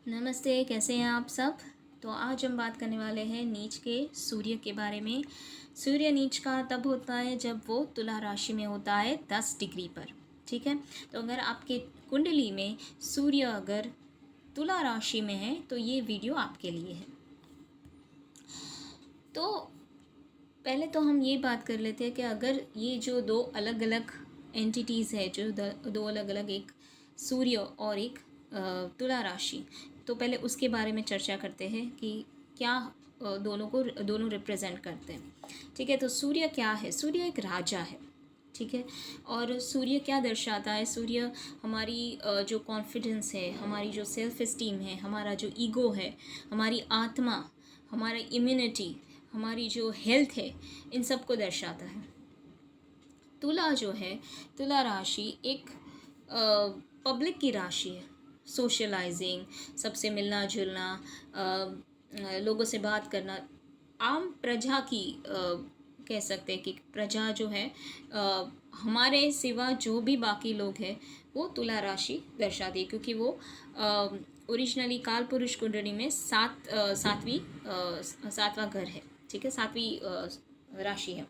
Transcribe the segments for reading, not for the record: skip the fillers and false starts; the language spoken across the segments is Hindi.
नमस्ते, कैसे हैं आप सब। तो आज हम बात करने वाले हैं नीच के सूर्य के बारे में। सूर्य नीच का तब होता है जब वो तुला राशि में होता है 10 डिग्री पर। ठीक है, तो अगर आपके कुंडली में सूर्य अगर तुला राशि में है तो ये वीडियो आपके लिए है। तो पहले तो हम ये बात कर लेते हैं कि अगर ये जो दो अलग अलग एंटिटीज़ है, जो दो अलग अलग, एक सूर्य और एक तुला राशि, तो पहले उसके बारे में चर्चा करते हैं कि क्या दोनों रिप्रेजेंट करते हैं। ठीक है, तो सूर्य क्या है? सूर्य एक राजा है। ठीक है, और सूर्य क्या दर्शाता है? सूर्य हमारी जो कॉन्फिडेंस है, हमारी जो सेल्फ इस्टीम है, हमारा जो ईगो है, हमारी आत्मा, हमारा इम्यूनिटी, हमारी जो हेल्थ है, इन सब को दर्शाता है। तुला जो है, तुला राशि एक पब्लिक की राशि है। सोशलाइजिंग, सबसे मिलना जुलना, लोगों से बात करना, आम प्रजा की कह सकते हैं कि प्रजा जो है, हमारे सिवा जो भी बाकी लोग हैं वो तुला राशि दर्शाती है, क्योंकि वो ओरिजिनली काल पुरुष कुंडली में सातवां घर है। ठीक है, सातवीं राशि है।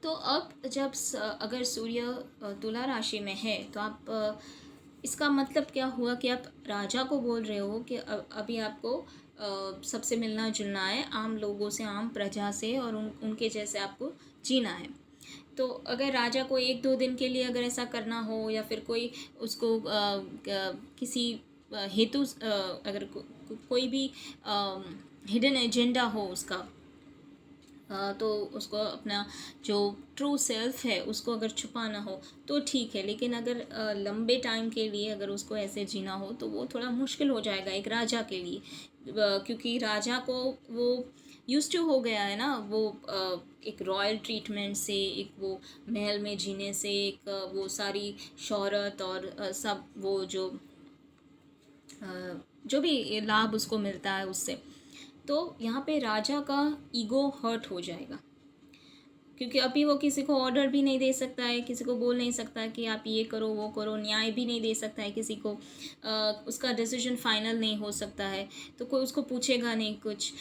तो अब जब अगर सूर्य तुला राशि में है तो आप इसका मतलब क्या हुआ कि आप राजा को बोल रहे हो कि अभी आपको सबसे मिलना जुलना है, आम लोगों से, आम प्रजा से, और उनके जैसे आपको जीना है। तो अगर राजा को 1-2 दिन के लिए अगर ऐसा करना हो, या फिर कोई उसको किसी हेतु अगर कोई भी हिडन एजेंडा हो उसका, तो उसको अपना जो ट्रू सेल्फ है उसको अगर छुपाना हो तो ठीक है, लेकिन अगर लंबे टाइम के लिए अगर उसको ऐसे जीना हो तो वो थोड़ा मुश्किल हो जाएगा एक राजा के लिए, क्योंकि राजा को वो यूज्ड टू हो गया है ना, वो एक रॉयल ट्रीटमेंट से, एक वो महल में जीने से, एक वो सारी शोहरत और सब वो जो भी लाभ उसको मिलता है उससे, तो यहाँ पे राजा का ईगो हर्ट हो जाएगा, क्योंकि अभी वो किसी को ऑर्डर भी नहीं दे सकता है, किसी को बोल नहीं सकता है कि आप ये करो वो करो, न्याय भी नहीं दे सकता है किसी को, उसका डिसीजन फाइनल नहीं हो सकता है, तो कोई उसको पूछेगा नहीं कुछ।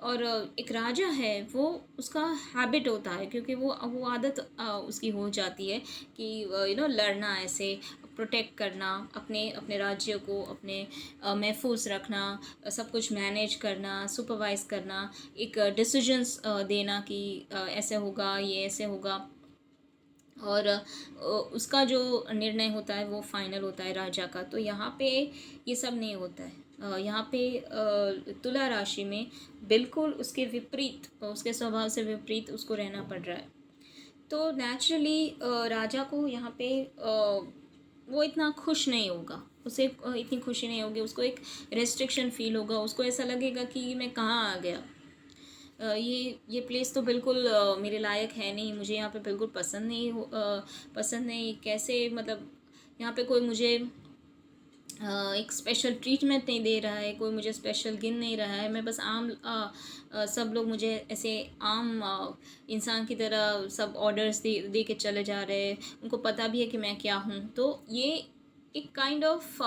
और एक राजा है वो, उसका हैबिट होता है, क्योंकि वो आदत उसकी हो जाती है कि लड़ना, ऐसे प्रोटेक्ट करना, अपने अपने राज्य को अपने महफूज रखना, सब कुछ मैनेज करना, सुपरवाइज करना, एक डिसीजंस देना कि ऐसे होगा, ये ऐसे होगा, और उसका जो निर्णय होता है वो फाइनल होता है राजा का। तो यहाँ पे ये सब नहीं होता है। यहाँ पे तुला राशि में बिल्कुल उसके विपरीत, उसके स्वभाव से विपरीत उसको रहना पड़ रहा है। तो नेचुरली राजा को यहाँ पे वो इतना खुश नहीं होगा, उसे इतनी खुशी नहीं होगी, उसको एक रेस्ट्रिक्शन फील होगा, उसको ऐसा लगेगा कि मैं कहाँ आ गया, ये प्लेस तो बिल्कुल मेरे लायक है नहीं, मुझे यहाँ पे बिल्कुल पसंद नहीं, कैसे, मतलब यहाँ पे कोई मुझे एक स्पेशल ट्रीटमेंट नहीं दे रहा है, कोई मुझे स्पेशल गिन नहीं रहा है, मैं बस सब लोग मुझे ऐसे आम इंसान की तरह सब ऑर्डर्स दे के चले जा रहे हैं, उनको पता भी है कि मैं क्या हूँ। तो ये एक काइंड ऑफ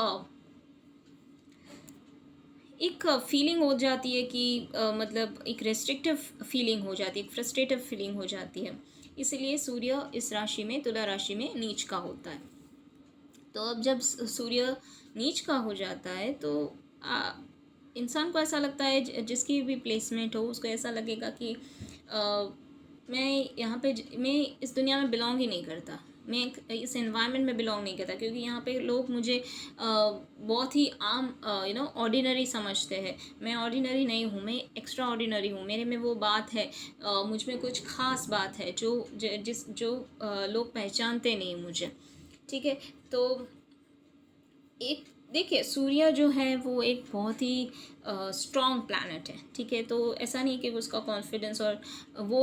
एक फीलिंग हो जाती है कि मतलब एक रेस्ट्रिक्टिव फीलिंग हो जाती है, एक फ्रस्ट्रेटिव फीलिंग हो जाती है। इसलिए सूर्य इस राशि में, तुला राशि में नीच का होता है। तो अब जब सूर्य नीच का हो जाता है तो इंसान को ऐसा लगता है, जिसकी भी प्लेसमेंट हो उसको ऐसा लगेगा कि मैं यहाँ पे, मैं इस दुनिया में बिलोंग ही नहीं करता, मैं इस एनवायरनमेंट में बिलोंग नहीं करता, क्योंकि यहाँ पे लोग मुझे बहुत ही आम ऑर्डिनरी समझते हैं। मैं ऑर्डिनरी नहीं हूँ, मैं एक्स्ट्रा ऑर्डिनरी हूँ, मेरे में वो बात है, मुझ में कुछ खास बात है जो लोग पहचानते नहीं मुझे। ठीक है, तो एक देखिए, सूर्य जो है वो एक बहुत ही स्ट्रॉन्ग प्लैनेट है। ठीक है, तो ऐसा नहीं कि उसका कॉन्फिडेंस और वो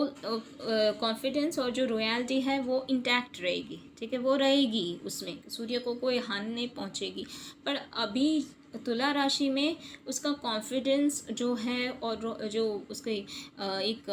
कॉन्फिडेंस और जो रॉयल्टी है वो इंटैक्ट रहेगी। ठीक है, वो रहेगी, उसमें सूर्य को कोई हानि नहीं पहुंचेगी। पर अभी तुला राशि में उसका कॉन्फिडेंस जो है और जो उसके एक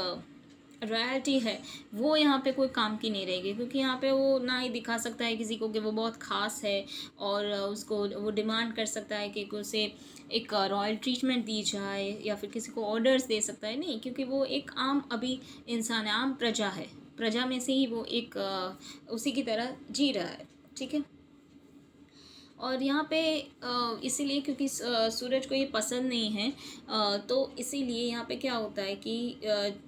रॉयल्टी है वो यहाँ पे कोई काम की नहीं रहेगी, क्योंकि यहाँ पे वो ना ही दिखा सकता है किसी को कि वो बहुत ख़ास है, और उसको वो डिमांड कर सकता है कि उसे एक रॉयल ट्रीटमेंट दी जाए, या फिर किसी को ऑर्डर्स दे सकता है, नहीं, क्योंकि वो एक आम अभी इंसान है, आम प्रजा है, प्रजा में से ही वो एक उसी की तरह जी रहा है। ठीक है। और यहाँ पे इसीलिए क्योंकि सूरज को ये पसंद नहीं है, तो इसीलिए यहाँ पे क्या होता है कि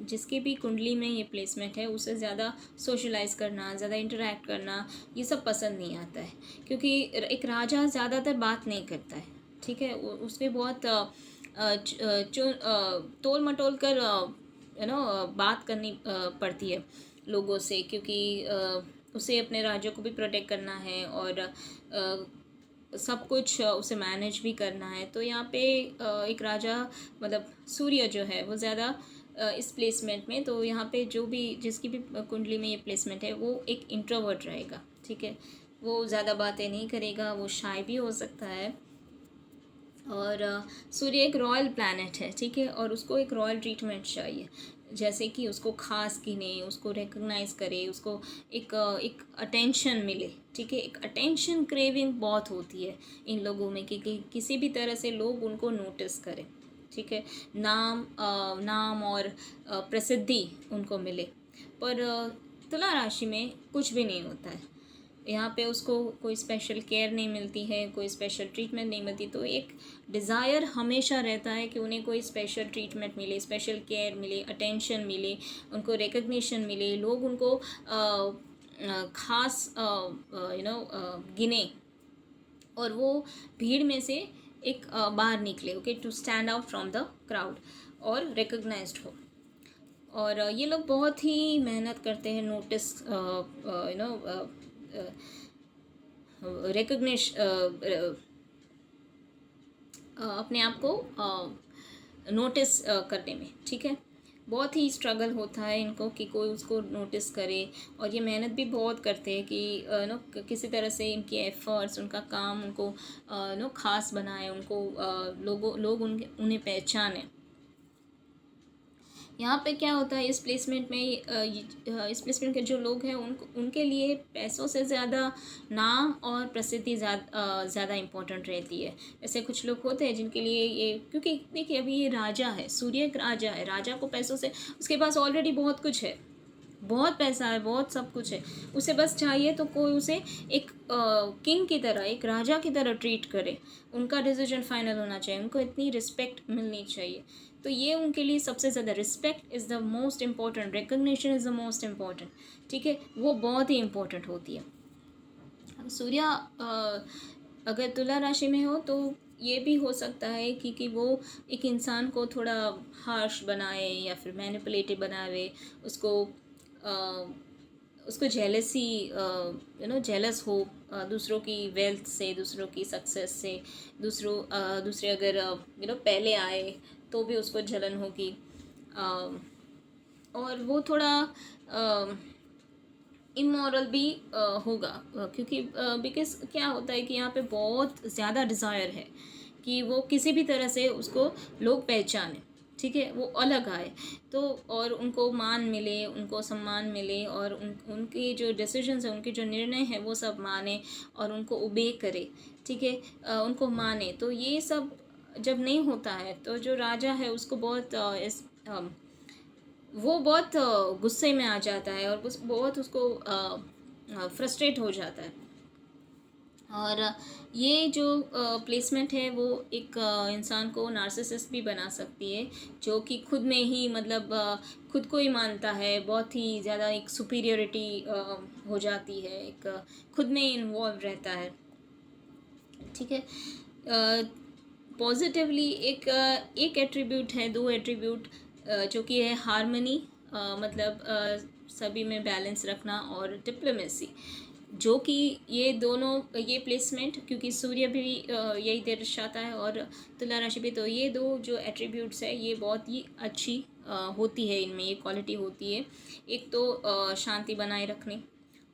जिसकी भी कुंडली में ये प्लेसमेंट है उसे ज़्यादा सोशलाइज करना, ज़्यादा इंटरेक्ट करना, ये सब पसंद नहीं आता है, क्योंकि एक राजा ज़्यादातर बात नहीं करता है। ठीक है। उसमें बहुत तोल मटोल कर बात करनी पड़ती है लोगों से, क्योंकि उसे अपने राज्यों को भी प्रोटेक्ट करना है, और सब कुछ उसे मैनेज भी करना है। तो यहाँ पे एक राजा मतलब सूर्य जो है वो ज़्यादा इस प्लेसमेंट में, तो यहाँ पे जो भी जिसकी भी कुंडली में ये प्लेसमेंट है वो एक इंट्रोवर्ट रहेगा। ठीक है। वो ज़्यादा बातें नहीं करेगा, वो शाय भी हो सकता है। और सूर्य एक रॉयल प्लैनेट है। ठीक है। और उसको एक रॉयल ट्रीटमेंट चाहिए, जैसे कि उसको खास गिने, उसको रिकग्नाइज करे, उसको एक अटेंशन मिले। ठीक है। एक अटेंशन क्रेविंग बहुत होती है इन लोगों में, कि किसी भी तरह से लोग उनको नोटिस करें। ठीक है। नाम और प्रसिद्धि उनको मिले। पर तुला राशि में कुछ भी नहीं होता है। यहाँ पे उसको कोई स्पेशल केयर नहीं मिलती है, कोई स्पेशल ट्रीटमेंट नहीं मिलती, तो एक डिज़ायर हमेशा रहता है कि उन्हें कोई स्पेशल ट्रीटमेंट मिले, स्पेशल केयर मिले, अटेंशन मिले, उनको रिकग्निशन मिले, लोग उनको खास गिने, और वो भीड़ में से एक बाहर निकले, okay, to stand out from the crowd और रिकग्नाइज्ड हो। और ये लोग बहुत ही मेहनत करते हैं नोटिस रिकग्निश अपने आप को नोटिस करने में। ठीक है। बहुत ही स्ट्रगल होता है इनको कि कोई उसको नोटिस करे, और ये मेहनत भी बहुत करते हैं कि किसी तरह से इनके एफर्ट्स, उनका काम उनको खास बनाए, उनको लोग उन्हें पहचाने। यहाँ पे क्या होता है इस प्लेसमेंट में, इस प्लेसमेंट के जो लोग हैं उनके लिए पैसों से ज़्यादा नाम और प्रसिद्धि ज़्यादा इम्पोर्टेंट रहती है। ऐसे कुछ लोग होते हैं जिनके लिए ये, क्योंकि देखिए अभी ये राजा है, सूर्य एक राजा है, राजा को पैसों से, उसके पास ऑलरेडी बहुत कुछ है, बहुत पैसा है, बहुत सब कुछ है, उसे बस चाहिए तो कोई उसे एक किंग की तरह, एक राजा की तरह ट्रीट करे, उनका डिसीजन फाइनल होना चाहिए, उनको इतनी रिस्पेक्ट मिलनी चाहिए। तो ये उनके लिए सबसे ज़्यादा, respect is the most important, recognition is the most important. ठीक है। वो बहुत ही इम्पोर्टेंट होती है। सूर्य अगर तुला राशि में हो तो ये भी हो सकता है कि वो एक इंसान को थोड़ा हार्श बनाए, या फिर मैनिपुलेटिव बनावे, उसको उसको जेलसी जेलस हो दूसरों की वेल्थ से, दूसरों की सक्सेस से, दूसरे अगर पहले आए तो भी उसको जलन होगी, और वो थोड़ा इमोरल भी होगा, क्योंकि बिकॉज क्या होता है कि यहाँ पे बहुत ज़्यादा डिज़ायर है कि वो किसी भी तरह से उसको लोग पहचाने। ठीक है। वो अलग आए तो, और उनको मान मिले, उनको सम्मान मिले, और उनके जो डिसीजंस हैं, उनके जो निर्णय हैं वो सब माने, और उनको ओबे करे। ठीक है। उनको माने। तो ये सब जब नहीं होता है तो जो राजा है उसको बहुत वो बहुत गुस्से में आ जाता है, और बहुत उसको फ्रस्ट्रेट हो जाता है। और ये जो प्लेसमेंट है वो एक इंसान को नार्सिसिस्ट भी बना सकती है, जो कि खुद में ही मतलब खुद को ही मानता है, बहुत ही ज़्यादा एक सुपीरियरिटी हो जाती है, एक खुद में इन्वॉल्व रहता है। ठीक है। पॉजिटिवली एक एट्रीब्यूट है, दो एट्रीब्यूट जो कि है हारमनी, मतलब सभी में बैलेंस रखना, और डिप्लोमेसी, जो कि ये दोनों, ये प्लेसमेंट, क्योंकि सूर्य भी यही दर्शाता है और तुला राशि भी, तो ये दो जो एट्रीब्यूट्स है ये बहुत ही अच्छी होती है, इनमें ये क्वालिटी होती है। एक तो शांति बनाए रखने,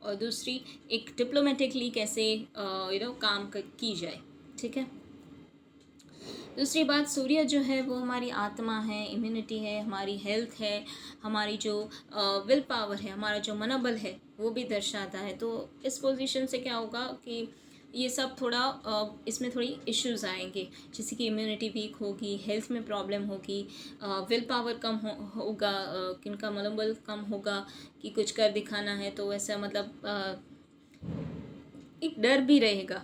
और दूसरी एक डिप्लोमेटिकली कैसे काम की जाए। ठीक है। दूसरी बात, सूर्य जो है वो हमारी आत्मा है, इम्यूनिटी है, हमारी हेल्थ है, हमारी जो विल पावर है, हमारा जो मनोबल है वो भी दर्शाता है। तो इस पोजीशन से क्या होगा कि ये सब थोड़ा इसमें थोड़ी इश्यूज आएंगे, जैसे कि इम्यूनिटी वीक होगी, हेल्थ में प्रॉब्लम होगी, विल पावर कम होगा, किनका मनोबल कम होगा कि कुछ कर दिखाना है, तो ऐसा मतलब एक डर भी रहेगा।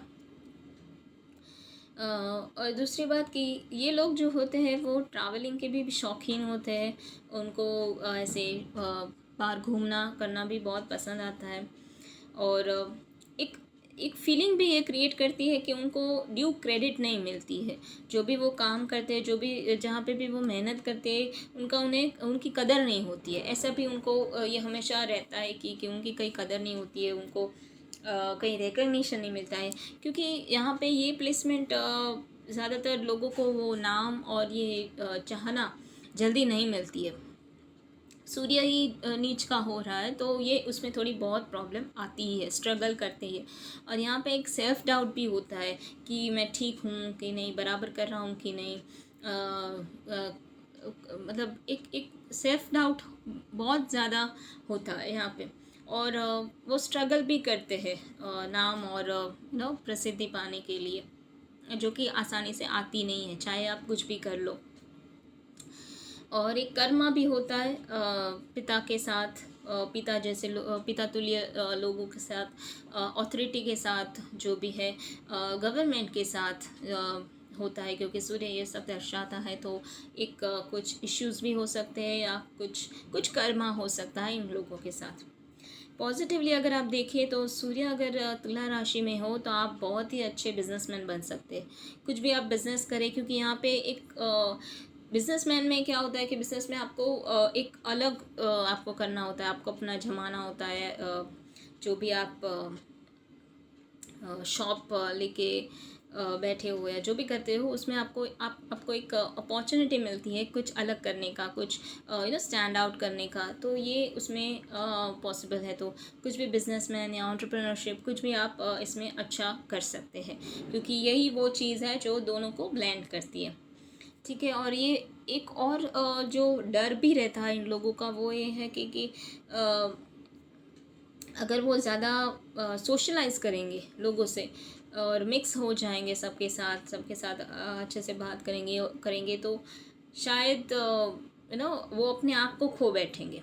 और दूसरी बात कि ये लोग जो होते हैं वो ट्रैवलिंग के भी शौकीन होते हैं, उनको ऐसे बाहर घूमना करना भी बहुत पसंद आता है। और एक एक फीलिंग भी ये क्रिएट करती है कि उनको ड्यू क्रेडिट नहीं मिलती है। जो भी वो काम करते हैं, जो भी जहाँ पे भी वो मेहनत करते हैं, उन्हें उनकी कदर नहीं होती है। ऐसा भी उनको ये हमेशा रहता है कि उनकी कहीं कदर नहीं होती है, उनको कहीं रिकग्निशन नहीं मिलता है। क्योंकि यहाँ पे ये प्लेसमेंट ज़्यादातर लोगों को वो नाम और ये चाहना जल्दी नहीं मिलती है। सूर्य ही नीच का हो रहा है, तो ये उसमें थोड़ी बहुत प्रॉब्लम आती ही है, स्ट्रगल करते हैं। और यहाँ पे एक सेल्फ डाउट भी होता है कि मैं ठीक हूँ कि नहीं, बराबर कर रहा हूँ कि नहीं। मतलब एक सेल्फ डाउट बहुत ज़्यादा होता है यहाँ पे। और वो स्ट्रगल भी करते हैं नाम और प्रसिद्धि पाने के लिए, जो कि आसानी से आती नहीं है, चाहे आप कुछ भी कर लो। और एक कर्मा भी होता है पिता के साथ, पिता जैसे पिता तुल्य लोगों के साथ, अथॉरिटी के साथ, जो भी है गवर्नमेंट के साथ होता है। क्योंकि सूर्य ये सब दर्शाता है, तो एक कुछ इश्यूज भी हो सकते हैं या कुछ कर्मा हो सकता है इन लोगों के साथ। पॉजिटिवली अगर आप देखिए तो सूर्य अगर तुला राशि में हो तो आप बहुत ही अच्छे बिजनेसमैन बन सकते हैं। कुछ भी आप बिज़नेस करें, क्योंकि यहाँ पे एक बिजनेसमैन में क्या होता है कि बिजनेस में आपको एक अलग आपको करना होता है, आपको अपना जमाना होता है। जो भी आप शॉप लेके बैठे हुए हैं, जो भी करते हो, उसमें आपको एक अपॉर्चुनिटी मिलती है कुछ अलग करने का, कुछ स्टैंड आउट करने का। तो ये उसमें पॉसिबल है। तो कुछ भी बिजनेसमैन या एंटरप्रेन्योरशिप, कुछ भी आप इसमें अच्छा कर सकते हैं, क्योंकि यही वो चीज़ है जो दोनों को ब्लेंड करती है। ठीक है। और ये एक और जो डर भी रहता है इन लोगों का, वो ये है कि अगर वो ज़्यादा सोशलाइज करेंगे लोगों से और मिक्स हो जाएंगे सबके साथ अच्छे से बात करेंगे तो शायद वो अपने आप को खो बैठेंगे।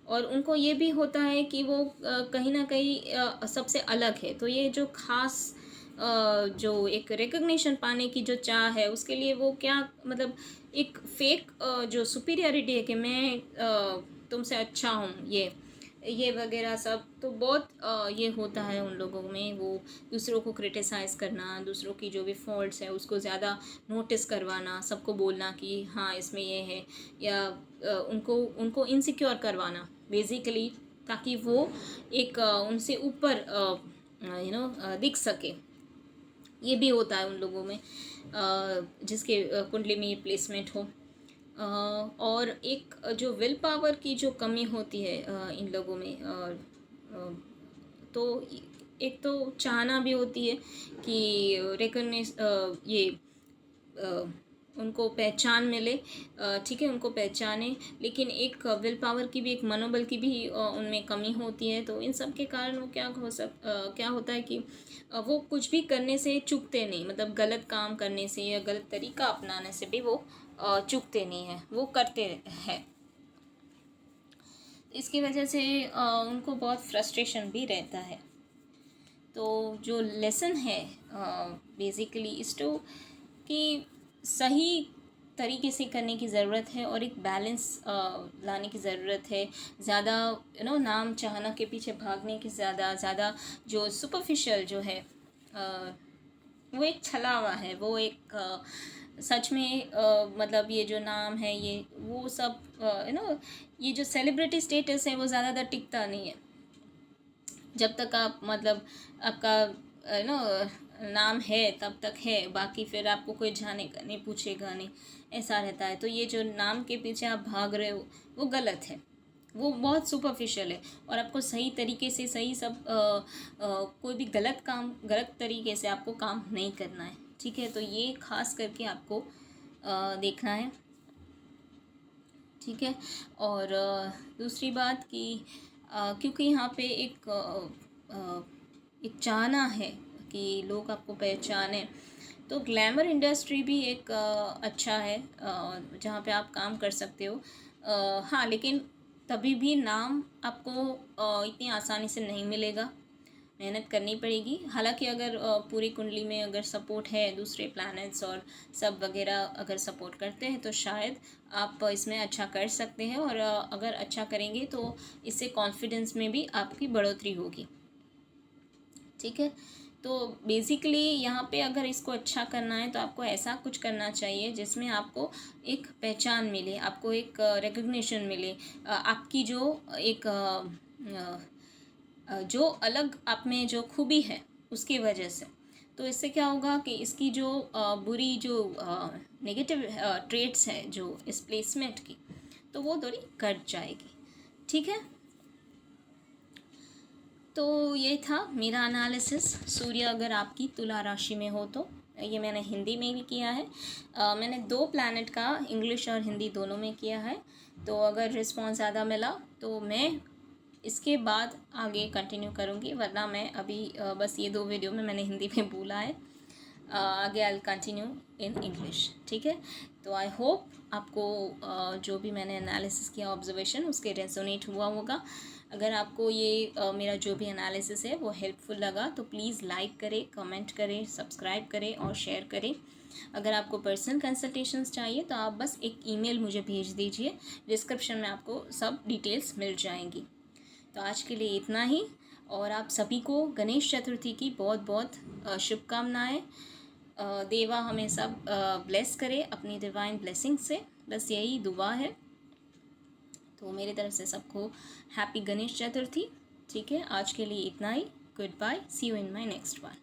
और उनको ये भी होता है कि वो कहीं ना कहीं सबसे अलग है। तो ये जो खास जो एक रिकग्निशन पाने की जो चाह है, उसके लिए वो क्या मतलब एक फेक जो सुपीरियरिटी है कि मैं तुमसे अच्छा हूँ, ये वगैरह सब, तो बहुत ये होता है उन लोगों में। वो दूसरों को क्रिटिसाइज़ करना, दूसरों की जो भी फॉल्ट्स है उसको ज़्यादा नोटिस करवाना, सबको बोलना कि हाँ इसमें ये है, या उनको इनसिक्योर करवाना बेसिकली, ताकि वो एक उनसे ऊपर दिख सके। ये भी होता है उन लोगों में जिसके कुंडली में ये प्लेसमेंट हो। और एक जो विल पावर की जो कमी होती है इन लोगों में, तो एक तो चाहना भी होती है कि रिकग्नाइज ये उनको पहचान मिले, ठीक है, उनको पहचाने। लेकिन एक विल पावर की भी, एक मनोबल की भी उनमें कमी होती है। तो इन सब के कारण वो क्या होता है कि वो कुछ भी करने से चूकते नहीं, मतलब गलत काम करने से या गलत तरीका अपनाने से भी वो चूकते नहीं हैं, वो करते हैं। इसकी वजह से उनको बहुत फ्रस्ट्रेशन भी रहता है। तो जो लेसन है बेसिकली इस टू कि सही तरीके से करने की ज़रूरत है और एक बैलेंस लाने की ज़रूरत है। ज़्यादा नाम चाहना के पीछे भागने की ज़्यादा जो सुपरफिशियल जो है वो एक छलावा है, वो एक सच में मतलब ये जो नाम है, ये वो सब ये जो सेलिब्रिटी स्टेटस है वो ज़्यादातर टिकता नहीं है। जब तक आप मतलब आपका नाम है तब तक है, बाकी फिर आपको कोई जानेगा नहीं, पूछेगा नहीं, ऐसा रहता है। तो ये जो नाम के पीछे आप भाग रहे हो वो गलत है, वो बहुत सुपरफिशियल है। और आपको सही तरीके से सही सब कोई भी गलत तरीके से आपको काम नहीं करना है। ठीक है, तो ये खास करके आपको देखना है, ठीक है। और दूसरी बात कि क्योंकि यहाँ पे एक चाहना है कि लोग आपको पहचाने, तो ग्लैमर इंडस्ट्री भी एक अच्छा है जहाँ पे आप काम कर सकते हो। हाँ, लेकिन तभी भी नाम आपको इतनी आसानी से नहीं मिलेगा, मेहनत करनी पड़ेगी। हालांकि अगर पूरी कुंडली में अगर सपोर्ट है, दूसरे प्लैनेट्स और सब वगैरह अगर सपोर्ट करते हैं, तो शायद आप इसमें अच्छा कर सकते हैं। और अगर अच्छा करेंगे तो इससे कॉन्फिडेंस में भी आपकी बढ़ोतरी होगी, ठीक है। तो बेसिकली यहाँ पे अगर इसको अच्छा करना है तो आपको ऐसा कुछ करना चाहिए जिसमें आपको एक पहचान मिले, आपको एक रिकग्निशन मिले, आपकी जो एक जो अलग आप में जो खूबी है उसकी वजह से। तो इससे क्या होगा कि इसकी जो बुरी जो नेगेटिव ट्रेट्स है जो इस प्लेसमेंट की, तो वो थोड़ी घट जाएगी, ठीक है। तो ये था मेरा एनालिसिस। सूर्य अगर आपकी तुला राशि में हो तो ये मैंने हिंदी में भी किया है। मैंने 2 प्लैनेट का इंग्लिश और हिंदी दोनों में किया है। तो अगर रिस्पॉन्स ज़्यादा मिला तो मैं इसके बाद आगे कंटिन्यू करूँगी, वरना मैं अभी बस ये 2 वीडियो में मैंने हिंदी में बोला है, आगे आई कंटिन्यू इन इंग्लिश, ठीक है। तो आई होप आपको जो भी मैंने एनालिसिस किया, ऑब्जर्वेशन, उसके रेजोनेट हुआ होगा। अगर आपको ये मेरा जो भी एनालिसिस है वो हेल्पफुल लगा तो प्लीज़ लाइक करें, कमेंट करें, सब्सक्राइब करें और शेयर करें। अगर आपको पर्सनल कंसल्टेशंस चाहिए तो आप बस एक ईमेल मुझे भेज दीजिए, डिस्क्रिप्शन में आपको सब डिटेल्स मिल जाएंगी। तो आज के लिए इतना ही, और आप सभी को गणेश चतुर्थी की बहुत बहुत शुभकामनाएँ। देवा हमें सब ब्लेस करे अपनी डिवाइन ब्लेसिंग से, बस यही दुआ है। तो मेरी तरफ से सबको हैप्पी गणेश चतुर्थी, ठीक है। आज के लिए इतना ही, good bye, see you in my next one.